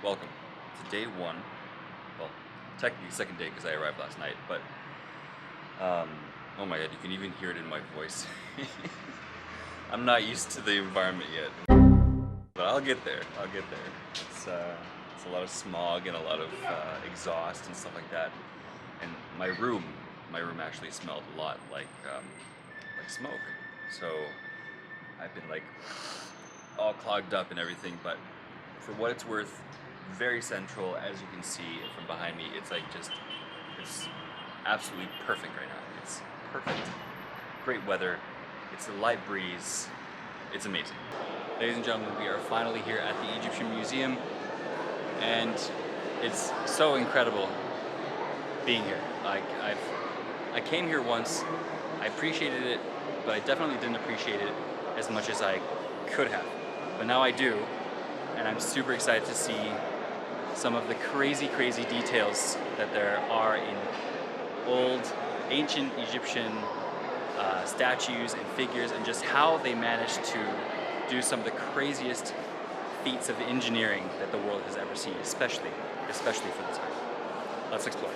welcome to day one. Well, technically second day because I arrived last night, but oh my god, you can even hear it in my voice. I'm not used to the environment yet, but I'll get there. It's a lot of smog and a lot of exhaust and stuff like that. And my room actually smelled a lot like smoke. So I've been like all clogged up and everything, but for what it's worth, very central. As you can see from behind me, it's it's absolutely perfect right now. It's perfect. Great weather. It's a light breeze. It's amazing. Ladies and gentlemen, we are finally here at the Egyptian Museum, and it's so incredible being here. I came here once, I appreciated it, but I definitely didn't appreciate it as much as I could have. But now I do, and I'm super excited to see some of the crazy details that there are in old, ancient Egyptian statues and figures, and just how they managed to do some of the craziest feats of engineering that the world has ever seen, especially for the time. Let's explore.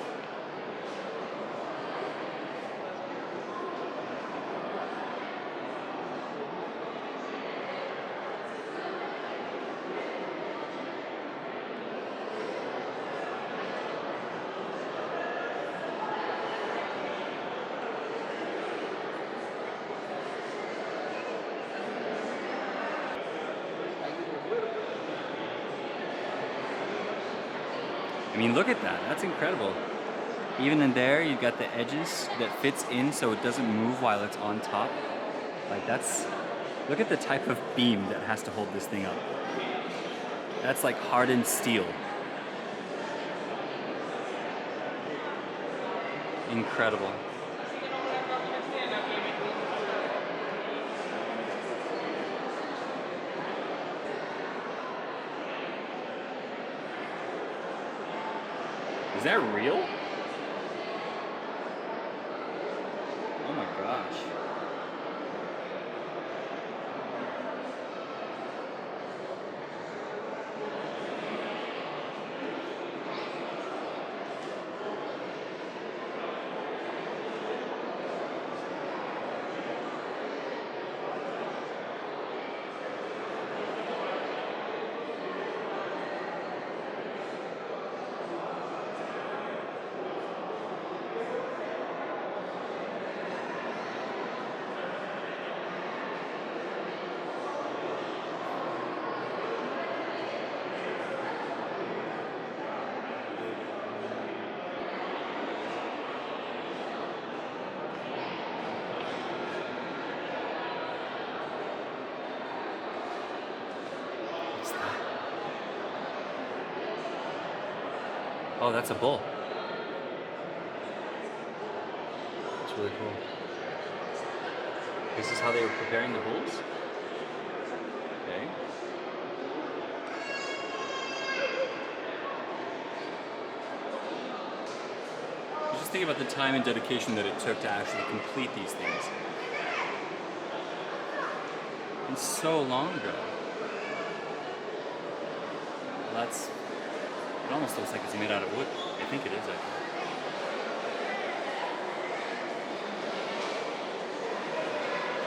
I mean, look at that. That's incredible. Even in there, you've got the edges that fits in so it doesn't move while it's on top. Look at the type of beam that has to hold this thing up. That's like hardened steel. Incredible. Is that real? Oh my gosh. Oh, that's a bull. That's really cool. This is how they were preparing the bulls? Okay. Just think about the time and dedication that it took to actually complete these things. And so long ago. Well, it almost looks like it's made out of wood. I think it is, actually.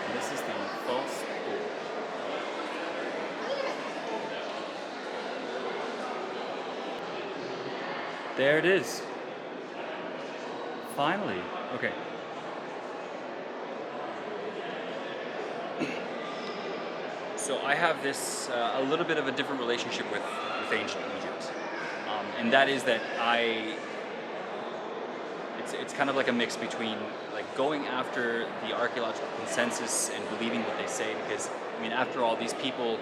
And this is the false bull. There it is. Finally. Okay. So I have this a little bit of a different relationship with ancient Egypt. And that is that it's kind of like a mix between like going after the archaeological consensus and believing what they say, because I mean, after all, these people,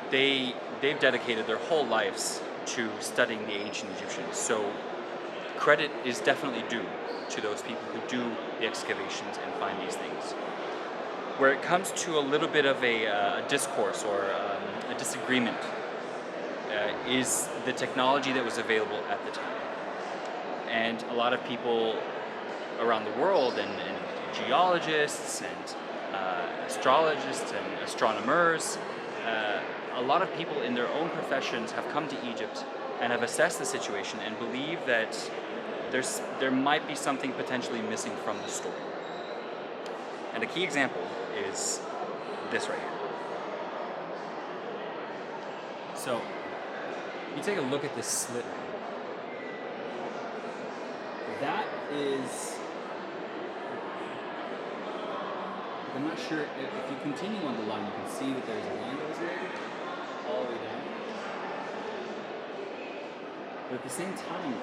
they've dedicated their whole lives to studying the ancient Egyptians. So credit is definitely due to those people who do the excavations and find these things. Where it comes to a little bit of a discourse or a disagreement is the technology that was available at the time. And a lot of people around the world, and geologists and astrologists and astronomers, a lot of people in their own professions have come to Egypt and have assessed the situation and believe that there might be something potentially missing from the story. And a key example is this right here. So, you take a look at this slit. That is, I'm not sure, if you continue on the line, you can see that there's a line that was made all the way down. But at the same time,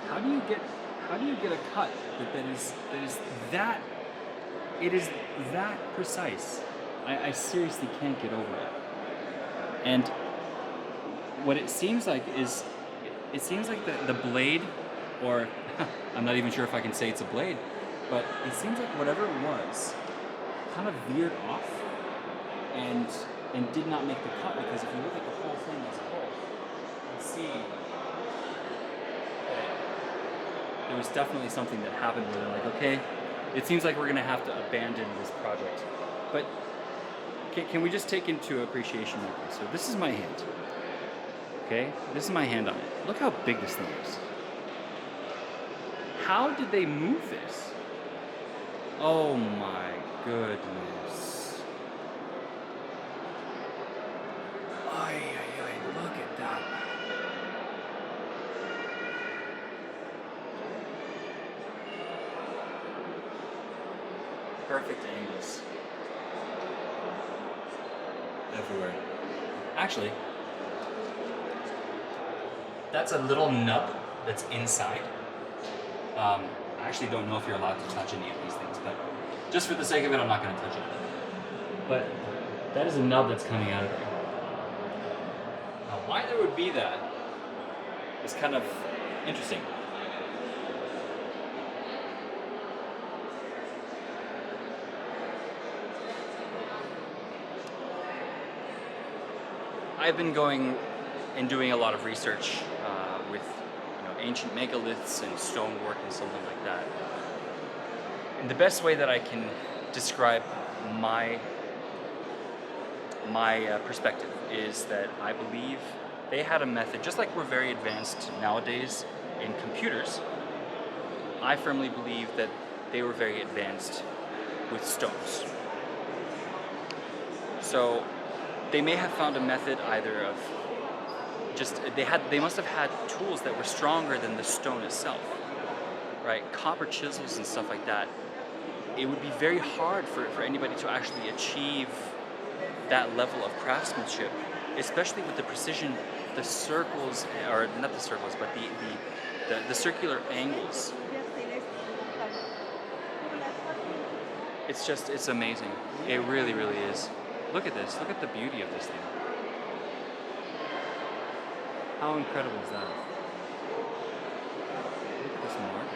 how do you get a cut it is that precise? I seriously can't get over it. And what it seems like is, it seems like the blade, or I'm not even sure if I can say it's a blade, but it seems like whatever it was kind of veered off and did not make the cut, because if you look at the whole thing as a whole, you can see that there was definitely something that happened where they're like, okay, it seems like we're going to have to abandon this project. But can we just take into appreciation, okay, so this is my hand. Okay, this is my hand on it. Look how big this thing is. How did they move this? Oh my goodness. Ay, ay, ay, look at that. Perfect angles. Everywhere. Actually, that's a little nub that's inside. I actually don't know if you're allowed to touch any of these things, but just for the sake of it, I'm not going to touch it. But that is a nub that's coming out of there. Now, why there would be that is kind of interesting. I've been going and doing a lot of research with ancient megaliths and stonework and something like that. And the best way that I can describe my perspective is that I believe they had a method, just like we're very advanced nowadays in computers. I firmly believe that they were very advanced with stones. So they may have found a method either of they must have had tools that were stronger than the stone itself, right? Copper chisels and stuff like that. It would be very hard for anybody to actually achieve that level of craftsmanship, especially with the precision, the circles, or not the circles, but the circular angles. It's amazing. It really, really is. Look at this. Look at the beauty of this thing. How incredible is that? Look at this mark.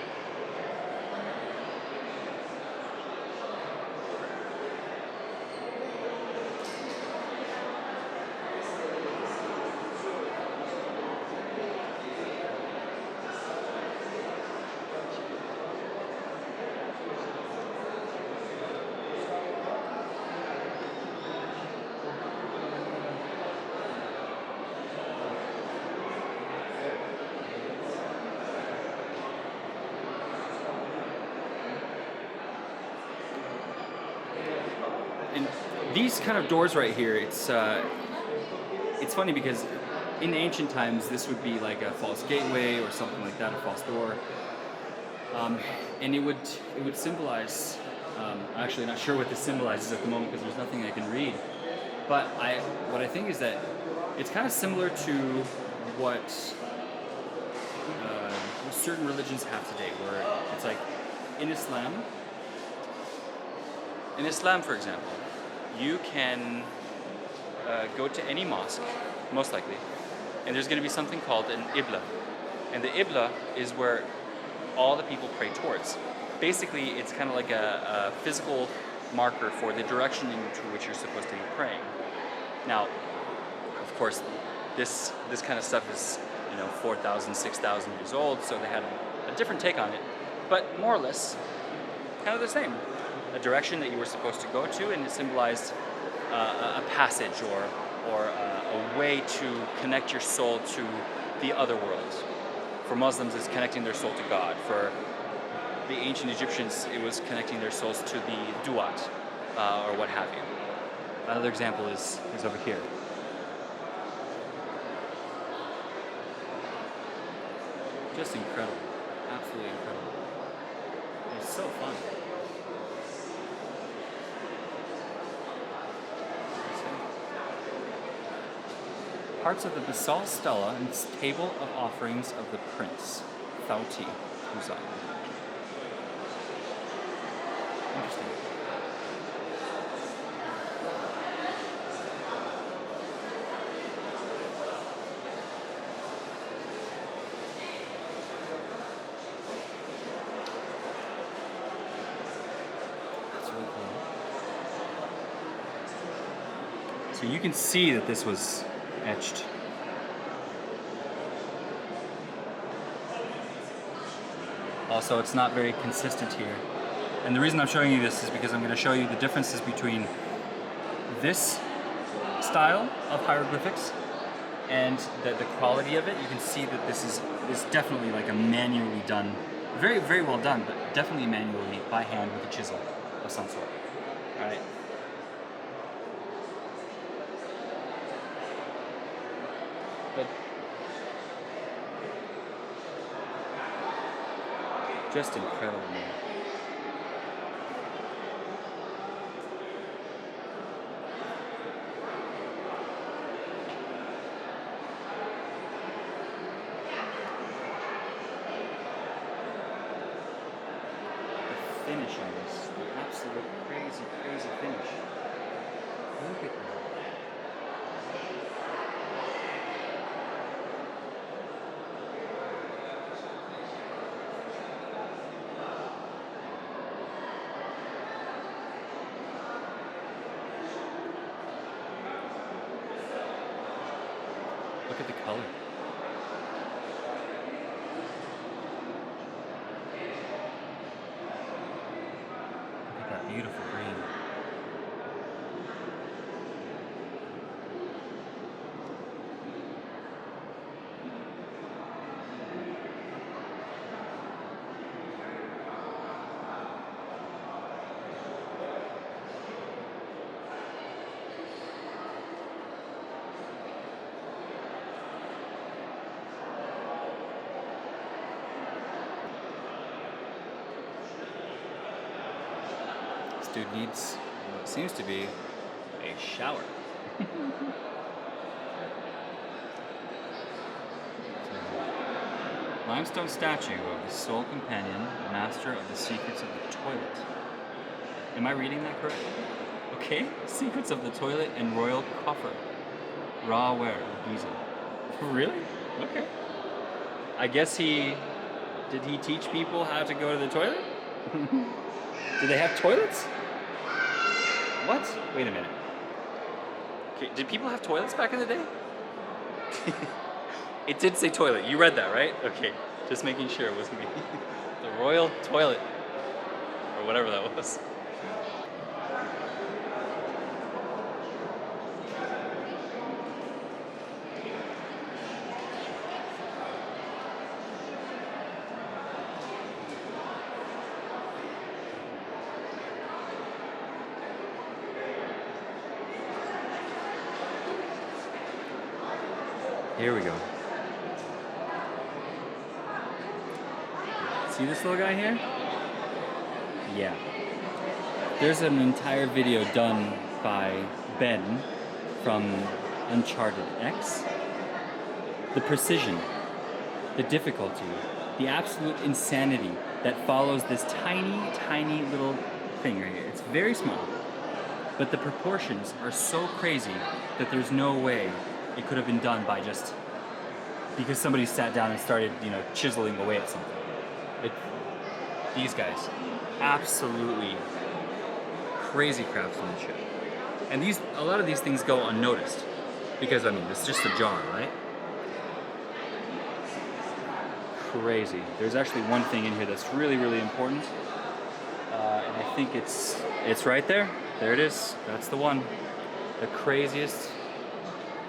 And these kind of doors right here, it's funny because in ancient times this would be like a false gateway or something like that, a false door, and it would symbolize. Actually, not sure what this symbolizes at the moment because there's nothing I can read. But what I think is that it's kind of similar to what certain religions have today, where it's like in Islam, for example, you can go to any mosque, most likely, and there's going to be something called an ibla. And the ibla is where all the people pray towards. Basically, it's kind of like a physical marker for the direction into which you're supposed to be praying. Now, of course, this kind of stuff is 4,000, 6,000 years old, so they had a different take on it, but more or less kind of the same. A direction that you were supposed to go to, and it symbolized a passage or or a way to connect your soul to the other world. For Muslims, it's connecting their soul to God. For the ancient Egyptians, it was connecting their souls to the duat, or what have you. Another example is over here. Just incredible. Absolutely incredible. It's so fun. Parts of the basalt stela and table of offerings of the prince, Thauti Huzan. Interesting. That's really cool. So you can see that this was etched. Also, it's not very consistent here. And the reason I'm showing you this is because I'm going to show you the differences between this style of hieroglyphics and the quality of it. You can see that this is definitely like a manually done, very, very well done, but definitely manually by hand with a chisel of some sort. All right. But just incredible, man. The finish on this, the absolute crazy, crazy finish. Look at that. Look at the color. Look at that beautiful green. This dude needs what seems to be a shower. Limestone statue of the sole companion, master of the secrets of the toilet. Am I reading that correctly? Okay. Secrets of the toilet and royal coffer. Raw ware, Giza. Really? Okay. I guess did he teach people how to go to the toilet? Do they have toilets? What? Wait a minute. Okay, did people have toilets back in the day? It did say toilet. You read that, right? Okay, just making sure it wasn't me. The royal toilet. Or whatever that was. Here we go. See this little guy here? Yeah. There's an entire video done by Ben from Uncharted X. The precision, the difficulty, the absolute insanity that follows this tiny, tiny little thing right here. It's very small, but the proportions are so crazy that there's no way it could have been done by just because somebody sat down and started, chiseling away at something. These guys, absolutely crazy craftsmanship. And a lot of these things go unnoticed because, it's just a jar, right? Crazy. There's actually one thing in here that's really, really important. And I think it's right there. There it is. That's the one. The craziest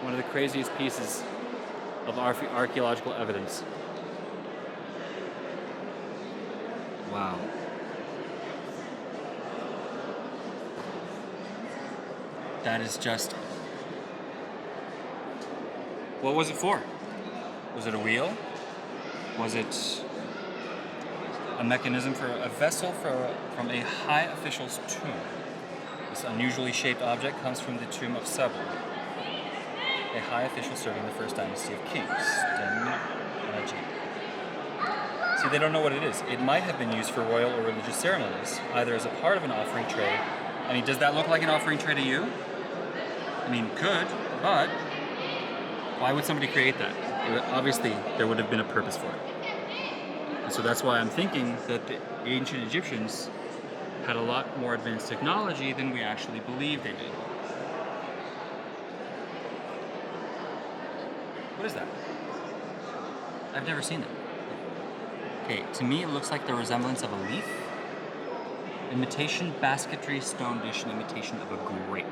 one of the craziest pieces of archaeological evidence. Wow. That is just... What was it for? Was it a wheel? Was it a mechanism for a vessel from a high official's tomb? This unusually shaped object comes from the tomb of Sabu, a high official serving the first dynasty of kings. See, they don't know what it is. It might have been used for royal or religious ceremonies, either as a part of an offering tray. I mean, does that look like an offering tray to you? I mean, could, but why would somebody create that? Obviously, there would have been a purpose for it. And so that's why I'm thinking that the ancient Egyptians had a lot more advanced technology than we actually believe they did. What is that? I've never seen that. Okay, to me it looks like the resemblance of a leaf. Imitation basketry stone dish, an imitation of a grape.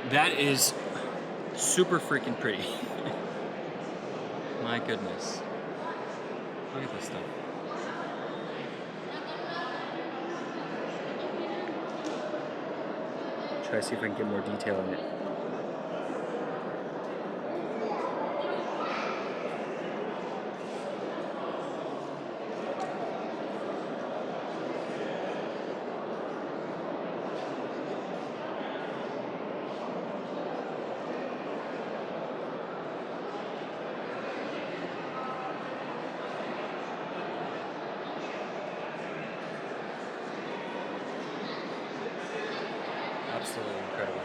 That is super freaking pretty. My goodness. Look at this stuff. Try to see if I can get more detail in it. Absolutely incredible.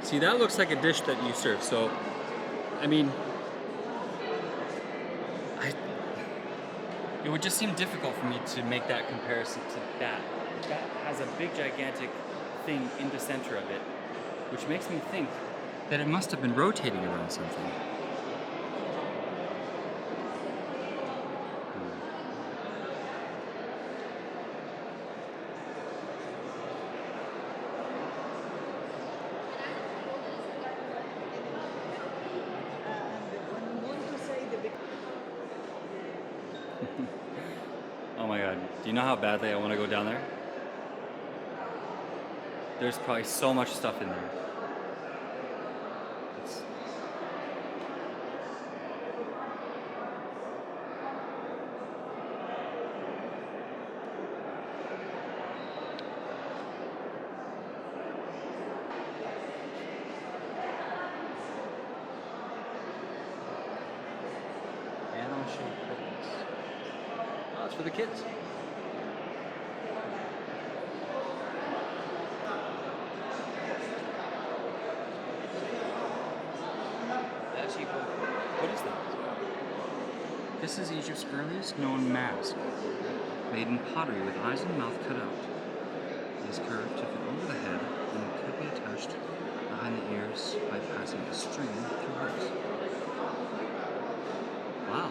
See, that looks like a dish that you serve. So, I mean, it would just seem difficult for me to make that comparison to that. That has a big, gigantic thing in the center of it, which makes me think that it must have been rotating around something. Oh my god, do you know how badly I want to go down there? There's probably so much stuff in there. Animal shaped pyramids. Oh, it's for the kids. What is that? This is Egypt's earliest known mask, made in pottery with eyes and mouth cut out. It is curved to fit over the head and could be attached behind the ears by passing a string through hooks. Wow.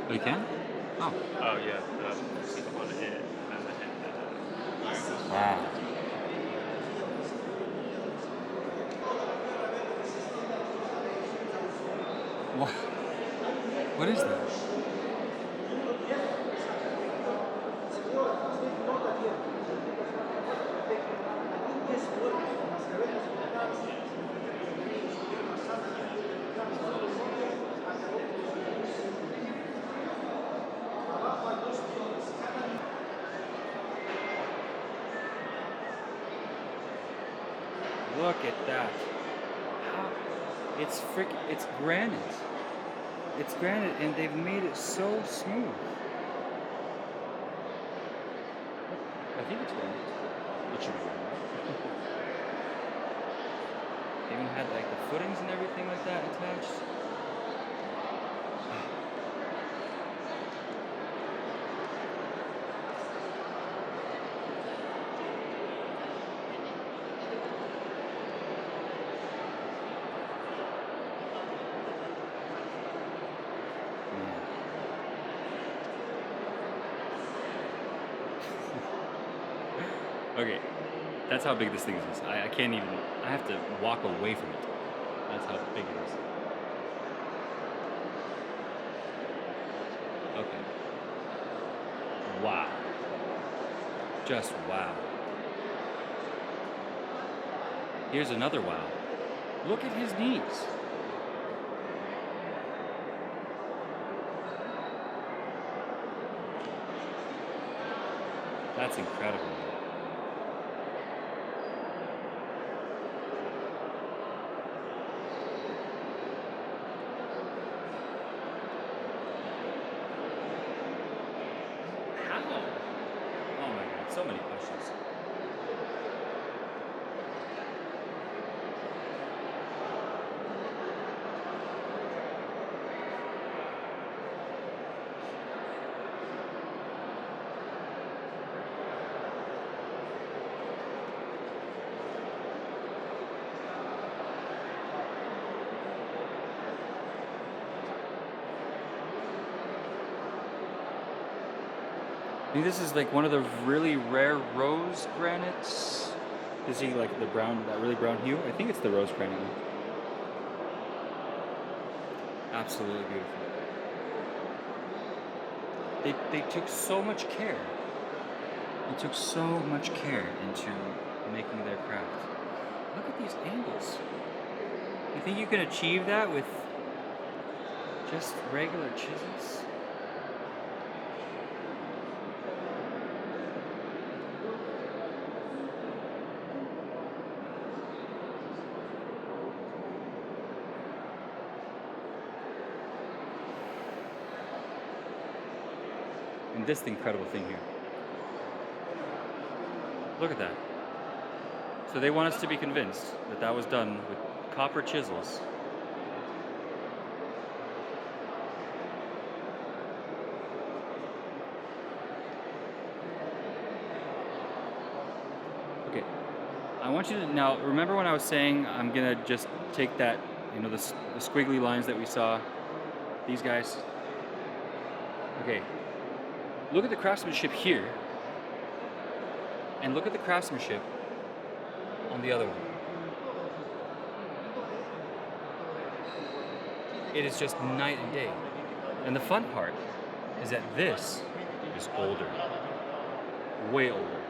Oh, you can? Oh. Oh yeah, see the one here and the head. Wow. What is that? Look at that. How? It's granite. It's granite and they've made it so smooth. I think it's granite. It should be granite. They even had like the footings and everything like that attached. Okay, that's how big this thing is. I can't even, I have to walk away from it. That's how big it is. Okay. Wow. Just wow. Here's another wow. Look at his knees. That's incredible. So many questions. I think this is like one of the really rare rose granites. You see like the brown, that really brown hue? I think it's the rose granite. Absolutely beautiful. They took so much care. They took so much care into making their craft. Look at these angles. You think you can achieve that with just regular chisels? And this incredible thing here. Look at that. So they want us to be convinced that that was done with copper chisels. Okay, I want you to now remember when I was saying I'm gonna just take that, you know, the squiggly lines that we saw, these guys. Okay. Look at the craftsmanship here, and look at the craftsmanship on the other one. It is just night and day. And the fun part is that this is older, way older.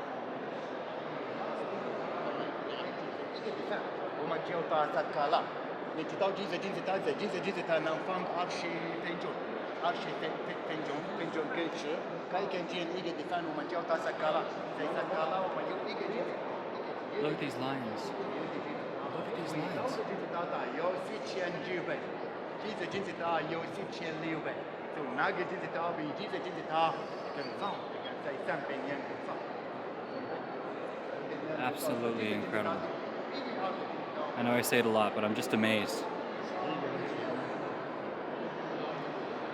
我们叫它萨卡拉，你知道金字塔南方archi天井可以吃，开垦建一个地方我们叫它萨卡拉，在萨卡拉我们有一个金字塔。Look at these lines. Look at these lines. 金字塔有4600倍，金字塔有4600，就那个金字塔比这个金字塔更早，在300年更早。Absolutely incredible. I know I say it a lot, but I'm just amazed.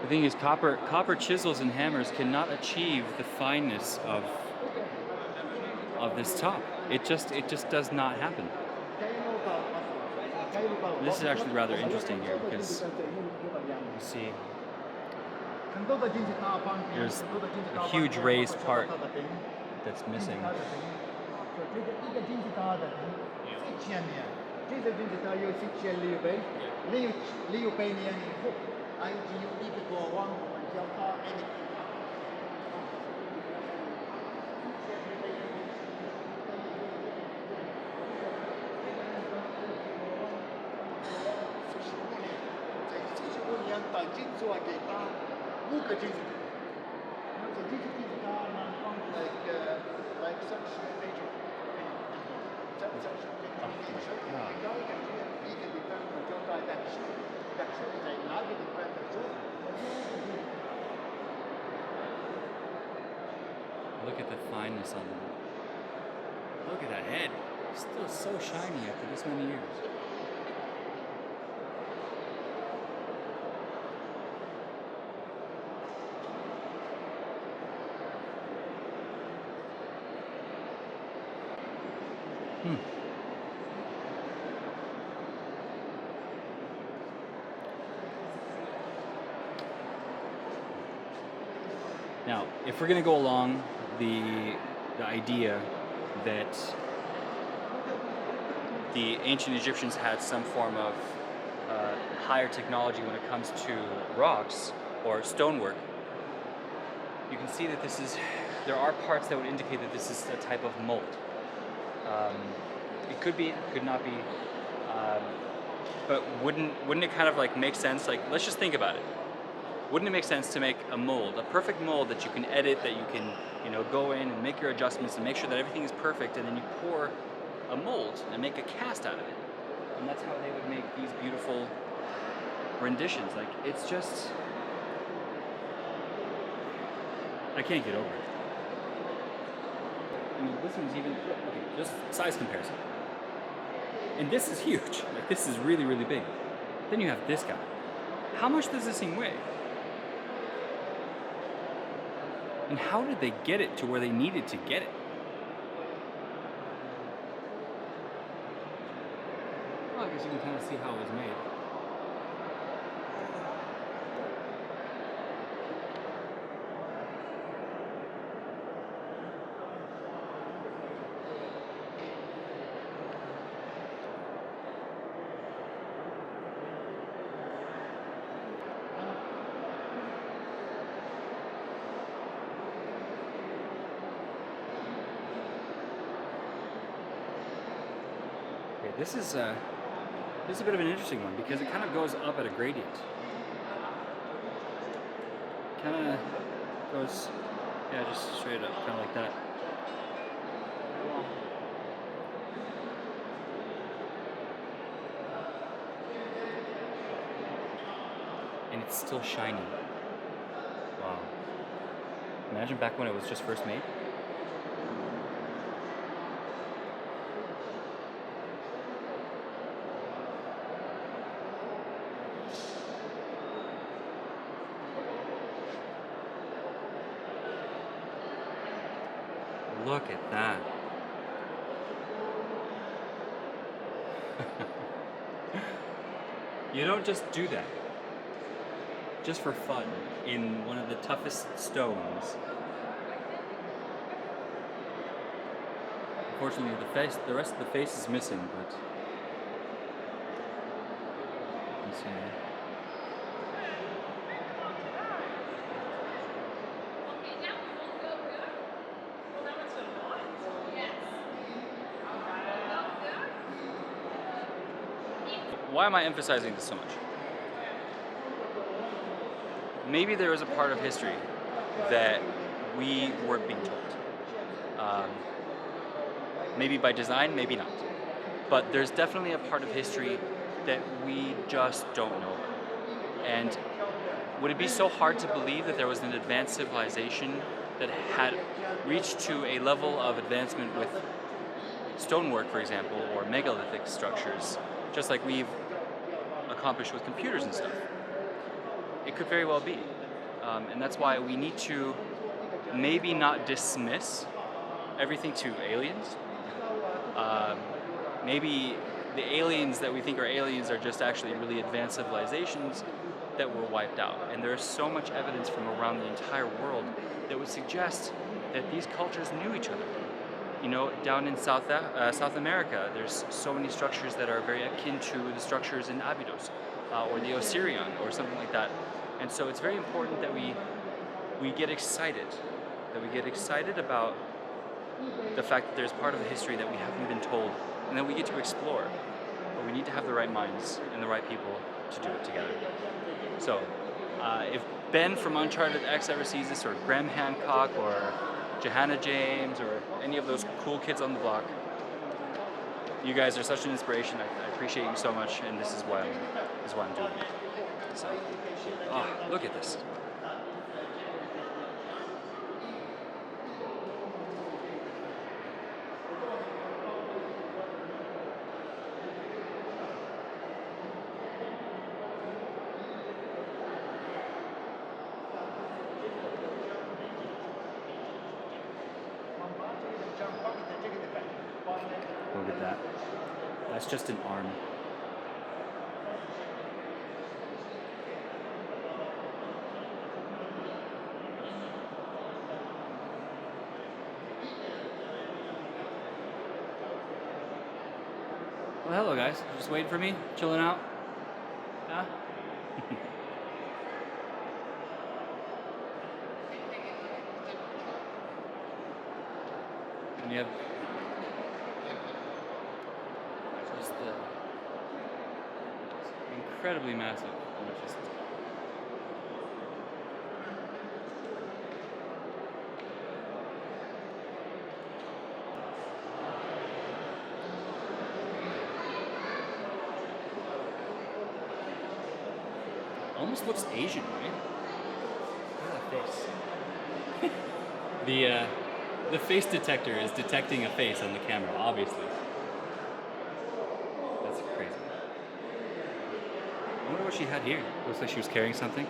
The thing is, copper chisels and hammers cannot achieve the fineness of this top. It just does not happen. This is actually rather interesting here because you see there's a huge raised part that's missing. 这个金字塔有4600倍，600年以后，埃及有一个国王，我们叫他埃及。45年到金做给他5个金字塔，那这金字塔南方like such major. Look at the fineness on them. Look at that head. Still so shiny after this many years. Now, if we're going to go along the idea that the ancient Egyptians had some form of higher technology when it comes to rocks or stonework, you can see that there are parts that would indicate that this is a type of mold. It could be, could not be, but wouldn't it kind of like make sense? Like, let's just think about it. Wouldn't it make sense to make a mold, a perfect mold that you can edit, that you can, go in and make your adjustments and make sure that everything is perfect, and then you pour a mold and make a cast out of it. And that's how they would make these beautiful renditions. Like, it's just, I can't get over it. I mean, this one's even, okay, just size comparison. And this is huge. Like, this is really, really big. Then you have this guy. How much does this thing weigh? And how did they get it to where they needed to get it? Well, I guess you can kind of see how it was made. This is a bit of an interesting one because it kind of goes up at a gradient. Kind of goes, yeah, just straight up, kind of like that. And it's still shiny. Wow. Imagine back when it was just first made. Look at that. You don't just do that just for fun in one of the toughest stones. Unfortunately, the rest of the face is missing, but let's see. Why am I emphasizing this so much? Maybe there is a part of history that we weren't being told. Maybe by design, maybe not. But there's definitely a part of history that we just don't know about. And would it be so hard to believe that there was an advanced civilization that had reached to a level of advancement with stonework, for example, or megalithic structures, just like we've accomplished with computers and stuff? It could very well be. And that's why we need to maybe not dismiss everything to aliens. Maybe the aliens that we think are aliens are just actually really advanced civilizations that were wiped out. And there's so much evidence from around the entire world that would suggest that these cultures knew each other. Down in South America, there's so many structures that are very akin to the structures in Abydos or the Osirian or something like that. And so it's very important that we get excited, about the fact that there's part of the history that we haven't been told and that we get to explore. But we need to have the right minds and the right people to do it together. So if Ben from Uncharted X ever sees this, or Graham Hancock, or Johanna James, or any of those cool kids on the block, you guys are such an inspiration. I appreciate you so much, and this is why I'm doing it. So, look at this. That's just an arm. Well, hello guys. Just waiting for me? Chilling out? Yeah? And you have just the incredibly massive. Just almost looks Asian, right? Look at that face. The face detector is detecting a face on the camera, obviously. That's crazy. I wonder what she had here. Looks like she was carrying something.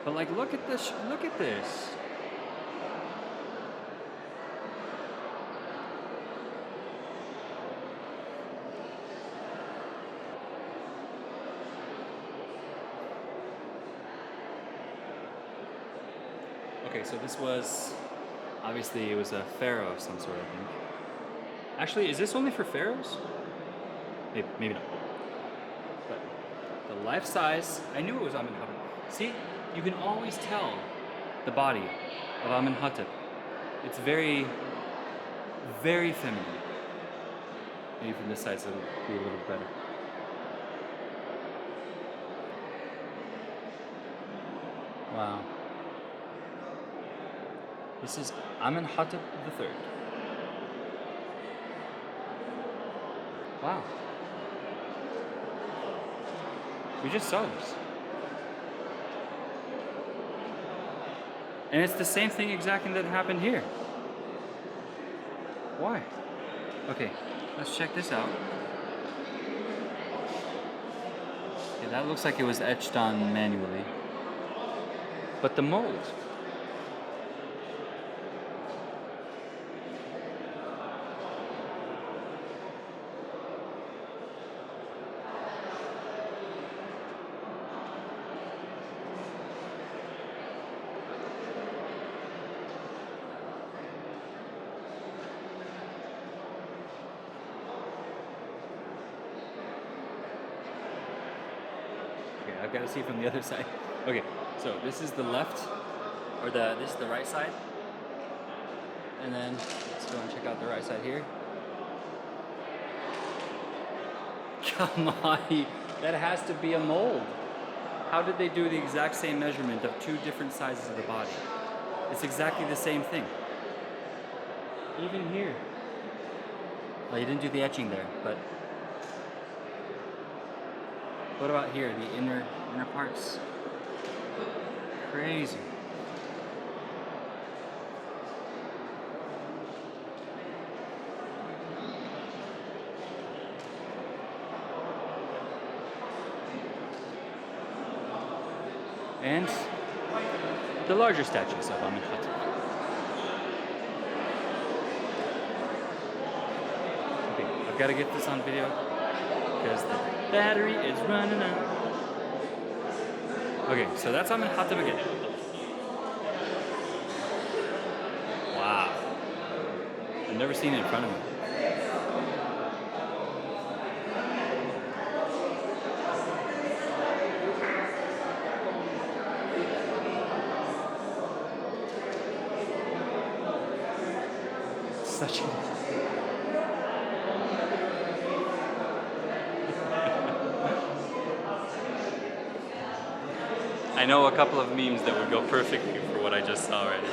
But like, look at this. Look at this. Okay, so this was, obviously it was a pharaoh of some sort, I think. Actually, is this only for pharaohs? Maybe not. But the life size, I knew it was Amenhotep. See, you can always tell the body of Amenhotep. It's very, very feminine. Maybe from this side, so it'll be a little better. Wow. This is Amenhotep III. Wow. We just saw this. And it's the same thing exactly that happened here. Why? Okay, let's check this out. Okay, that looks like it was etched on manually. But the mold. I've got to see from the other side. Okay, so this is the left, or this is the right side. And then let's go and check out the right side here. Come on, that has to be a mold. How did they do the exact same measurement of two different sizes of the body? It's exactly the same thing. Even here. Well, you didn't do the etching there, but what about here, the inner parts? Crazy. And the larger statues of Amenhotep. Okay, I've got to get this on video because the battery is running out. Okay, so that's Amenhotep again. Wow. I've never seen it in front of me. Such a... I know a couple of memes that would go perfectly for what I just saw already.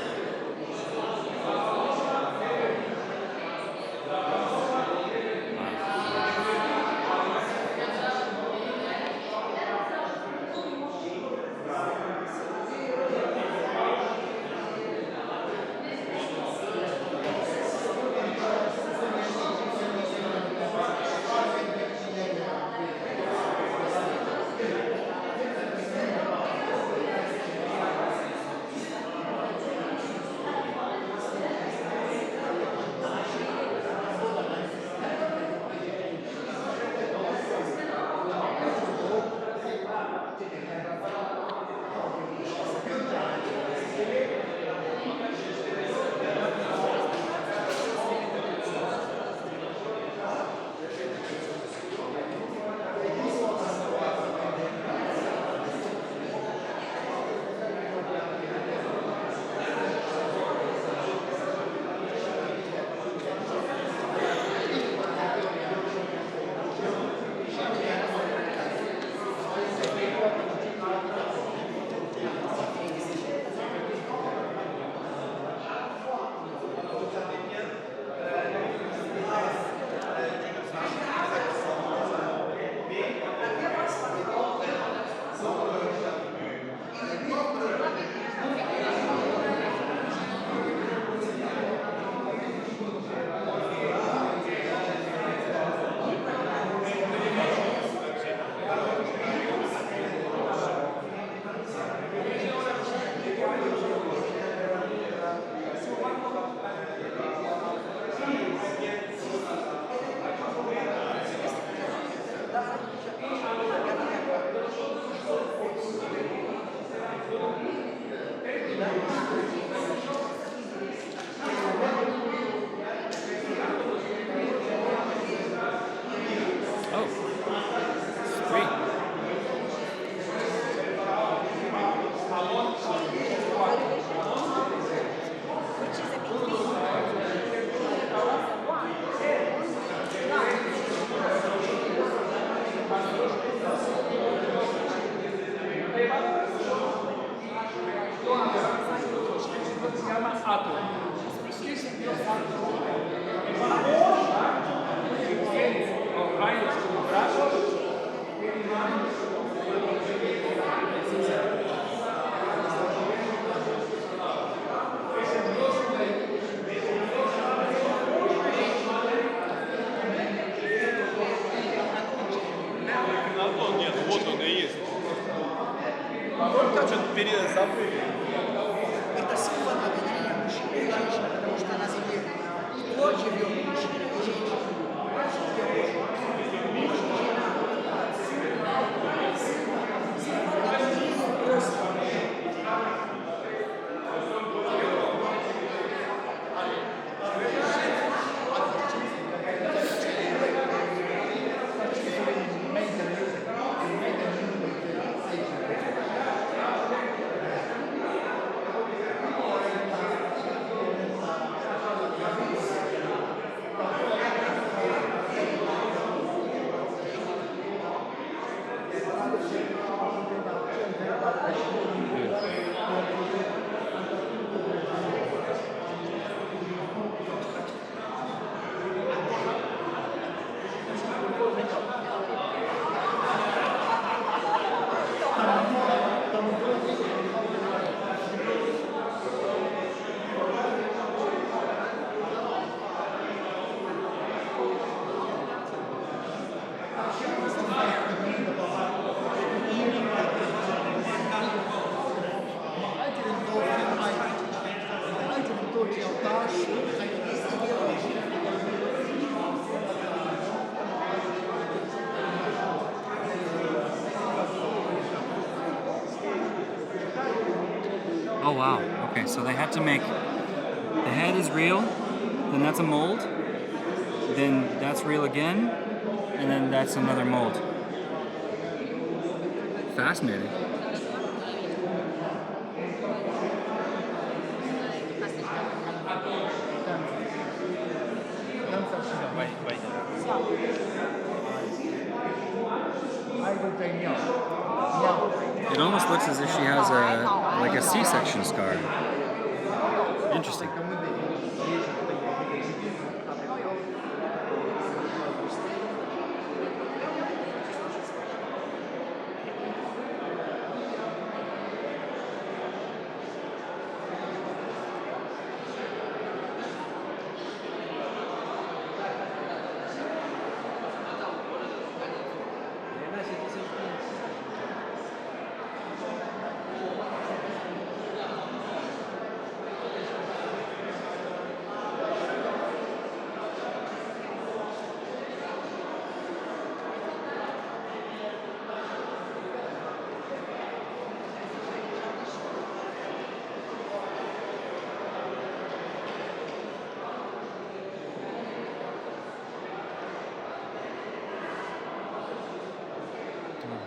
Oh, it's three. Нет, вот он и есть. Только что-то забыли. Это символ объединения мужчины и женщины, потому что на Земле кто живет, мужчина и женщина. Муж и жена. Символ объединения просто. Oh wow, okay, so they have to make, the head is real, then that's a mold, then that's real again, and then that's another mold. Fascinating. It almost looks as if she has like a C-section scar. Interesting.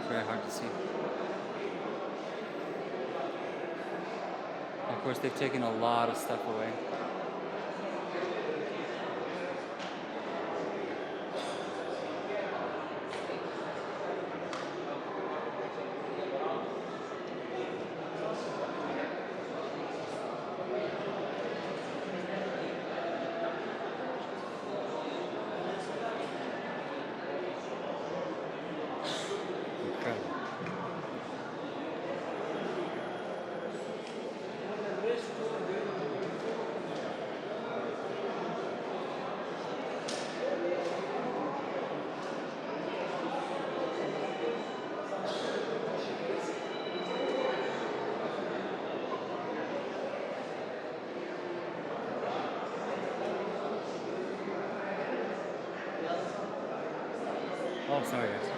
It's very hard to see. Of course, they've taken a lot of stuff away. Incredible. Oh, sorry guys.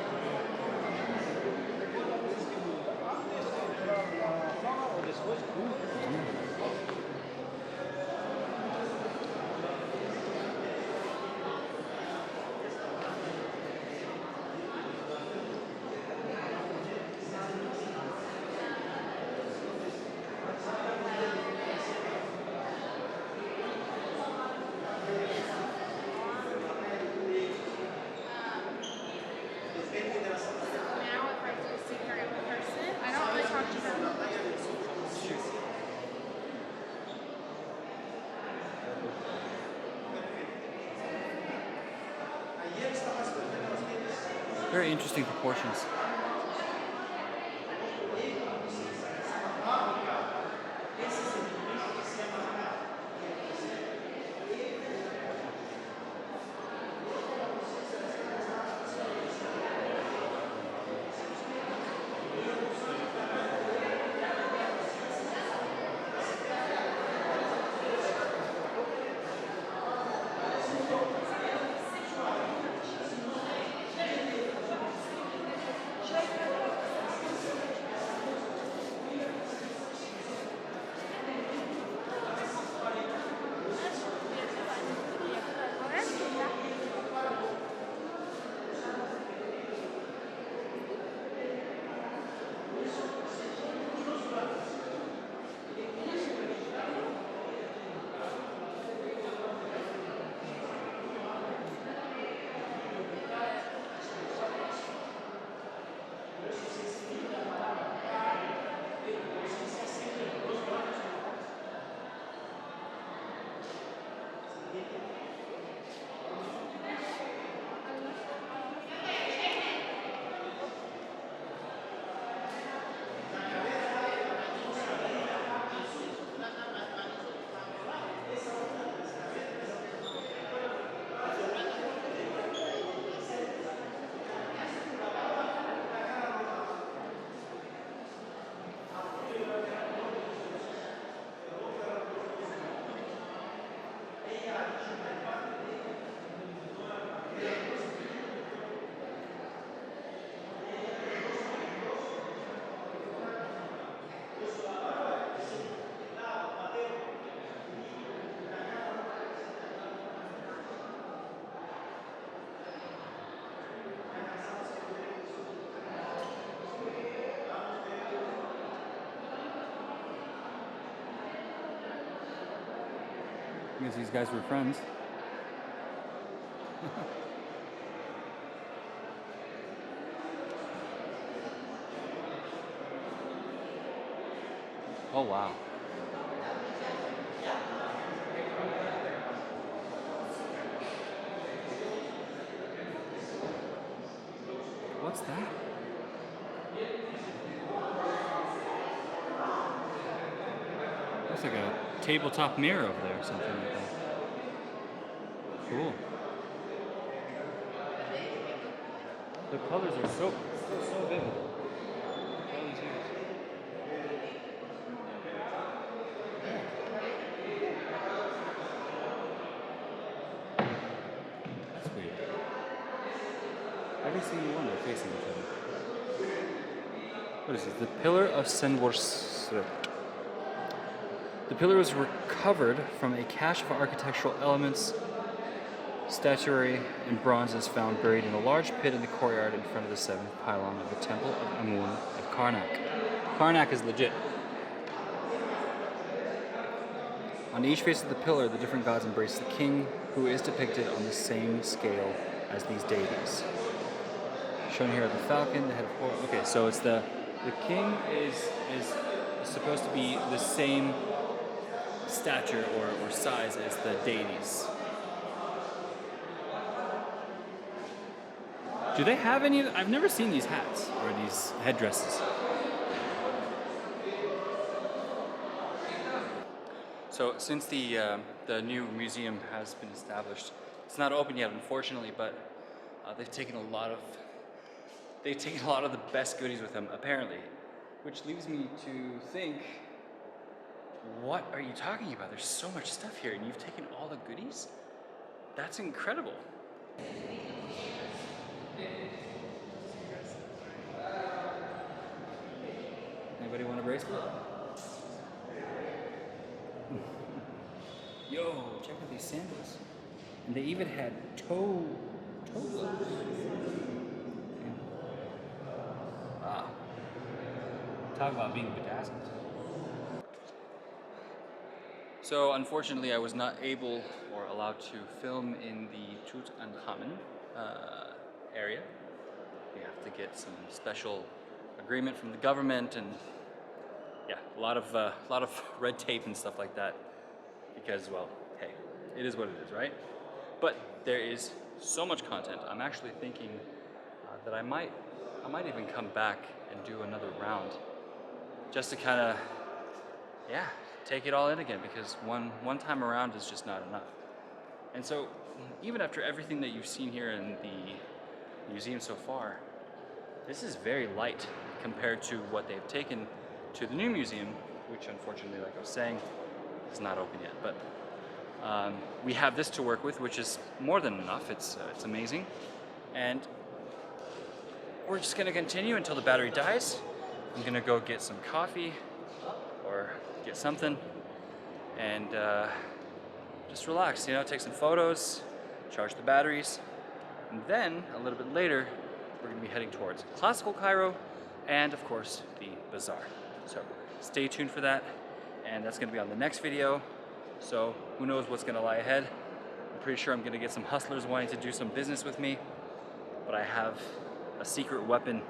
Very interesting proportions. Because these guys were friends. Oh wow. What's that? Looks like a tabletop mirror over there or something like that. Cool. The colors are so vivid. All these hues. That's weird. Every single one are facing each other. What is this? The Pillar of Senworsrep. The pillar was recovered from a cache of architectural elements. Statuary and bronzes found buried in a large pit in the courtyard in front of the seventh pylon of the Temple of Amun of Karnak. Karnak is legit. On each face of the pillar, the different gods embrace the king, who is depicted on the same scale as these deities. Shown here are the falcon, the head of horse. Okay, so it's the king is supposed to be the same stature or size as the deities. Do they have any? I've never seen these hats or these headdresses. So since the new museum has been established, it's not open yet, unfortunately, but they've taken a lot of the best goodies with them, apparently, which leaves me to think, what are you talking about? There's so much stuff here, and you've taken all the goodies? That's incredible. Anybody want a bracelet? Yo, check out these sandals. And they even had toe gloves. Wow. Talk about being bedazzled. So unfortunately I was not able or allowed to film in the Tutankhamun area. We have to get some special agreement from the government, and yeah, a lot of red tape and stuff like that, because, well, hey, it is what it is, right? But there is so much content. I'm actually thinking that I might even come back and do another round, just to kind of, yeah, take it all in again, because one time around is just not enough. And so, even after everything that you've seen here in the museum so far, this is very light compared to what they've taken to the new museum, which unfortunately, like I was saying, is not open yet. But we have this to work with, which is more than enough. It's amazing. And we're just gonna continue until the battery dies. I'm gonna go get some coffee or get something and just relax, you know, take some photos, charge the batteries, and then a little bit later, we're gonna be heading towards classical Cairo and of course the bazaar. So stay tuned for that, and that's gonna be on the next video. So who knows what's gonna lie ahead. I'm pretty sure I'm gonna get some hustlers wanting to do some business with me, but I have a secret weapon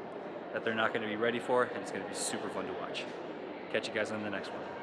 that they're not gonna be ready for, and it's gonna be super fun to watch. Catch you guys on the next one.